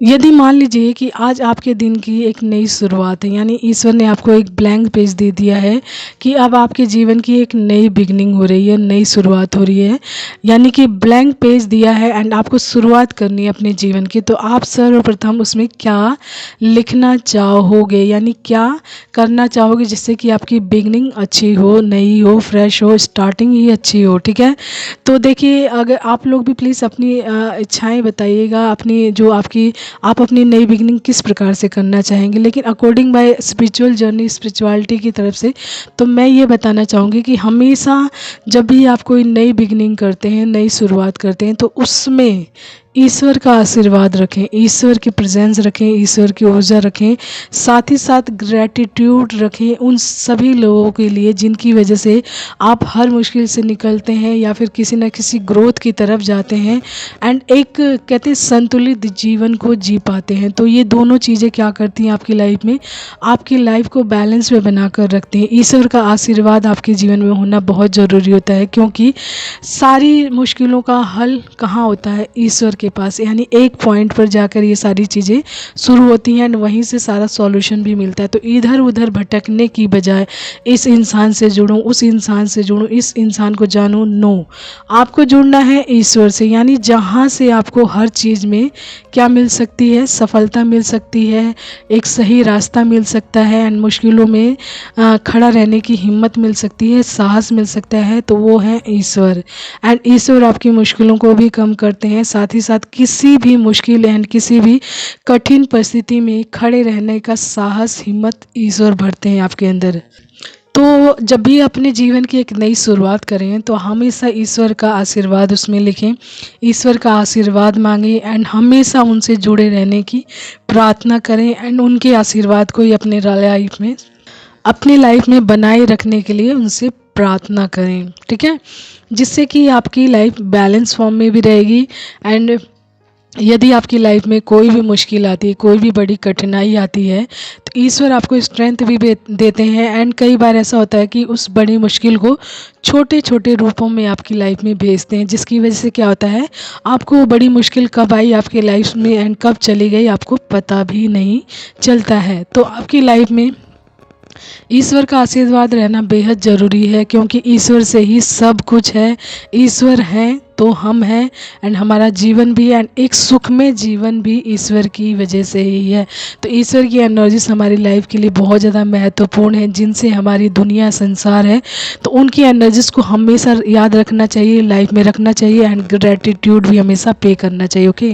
यदि मान लीजिए कि आज आपके दिन की एक नई शुरुआत है, यानी ईश्वर ने आपको एक ब्लैंक पेज दे दिया है कि अब आपके जीवन की एक नई बिगनिंग हो रही है, नई शुरुआत हो रही है, यानी कि ब्लैंक पेज दिया है एंड आपको शुरुआत करनी है अपने जीवन की। तो आप सर्वप्रथम उसमें क्या लिखना चाहोगे, यानी क्या करना चाहोगे जिससे कि आपकी बिगनिंग अच्छी हो, नई हो, फ्रेश हो, स्टार्टिंग ही अच्छी हो। ठीक है, तो देखिए, अगर आप लोग भी प्लीज़ अपनी इच्छाएं बताइएगा, अपनी जो आपकी आप अपनी नई बिगनिंग किस प्रकार से करना चाहेंगे। लेकिन according by spiritual journey, spirituality की तरफ से, तो मैं ये बताना चाहूँगी कि हमेशा जब भी आप कोई नई बिगनिंग करते हैं, नई शुरुआत करते हैं, तो उसमें ईश्वर का आशीर्वाद रखें, ईश्वर की प्रेजेंस रखें, ईश्वर की ऊर्जा रखें, साथ ही साथ ग्रैटिट्यूड रखें उन सभी लोगों के लिए जिनकी वजह से आप हर मुश्किल से निकलते हैं या फिर किसी न किसी ग्रोथ की तरफ जाते हैं एंड एक कहते हैं संतुलित जीवन को जी पाते हैं। तो ये दोनों चीज़ें क्या करती हैं आपकी लाइफ में, आपकी लाइफ को बैलेंस में बना कर रखती हैं। ईश्वर का आशीर्वाद आपके जीवन में होना बहुत ज़रूरी होता है, क्योंकि सारी मुश्किलों का हल कहाँ होता है, ईश्वर के पास। यानी एक पॉइंट पर जाकर ये सारी चीज़ें शुरू होती हैं एंड वहीं से सारा सॉल्यूशन भी मिलता है। तो इधर उधर भटकने की बजाय इस इंसान से जुड़ूं, उस इंसान से जुड़ूं, इस इंसान को जानूं, नो, आपको जुड़ना है ईश्वर से, यानी जहाँ से आपको हर चीज़ में क्या मिल सकती है, सफलता मिल सकती है, एक सही रास्ता मिल सकता है एंड मुश्किलों में खड़ा रहने की हिम्मत मिल सकती है, साहस मिल सकता है, तो वो है ईश्वर। एंड ईश्वर आपकी मुश्किलों को भी कम करते हैं, साथ ही साथ किसी भी मुश्किल एंड किसी भी कठिन परिस्थिति में खड़े रहने का साहस, हिम्मत ईश्वर भरते हैं आपके अंदर। तो जब भी अपने जीवन की एक नई शुरुआत करें तो हमेशा ईश्वर का आशीर्वाद उसमें लिखें, ईश्वर का आशीर्वाद मांगें एंड हमेशा उनसे जुड़े रहने की प्रार्थना करें एंड उनके आशीर्वाद को ही अपनी लाइफ में बनाए रखने के लिए उनसे प्रार्थना करें। ठीक है, जिससे कि आपकी लाइफ बैलेंस फॉर्म में भी रहेगी एंड यदि आपकी लाइफ में कोई भी मुश्किल आती है, कोई भी बड़ी कठिनाई आती है, तो ईश्वर आपको स्ट्रेंथ भी देते हैं एंड कई बार ऐसा होता है कि उस बड़ी मुश्किल को छोटे छोटे रूपों में आपकी लाइफ में भेजते हैं, जिसकी वजह से क्या होता है, आपको वो बड़ी मुश्किल कब आई आपकी लाइफ में एंड कब चली गई आपको पता भी नहीं चलता है। तो आपकी लाइफ में ईश्वर का आशीर्वाद रहना बेहद ज़रूरी है, क्योंकि ईश्वर से ही सब कुछ है। ईश्वर है तो हम हैं एंड हमारा जीवन भी एंड एक सुखमय जीवन भी ईश्वर की वजह से ही है। तो ईश्वर की एनर्जीज हमारी लाइफ के लिए बहुत ज़्यादा महत्वपूर्ण है, जिनसे हमारी दुनिया संसार है। तो उनकी एनर्जीज को हमेशा याद रखना चाहिए, लाइफ में रखना चाहिए एंड ग्रैटिट्यूड भी हमेशा पे करना चाहिए। ओके।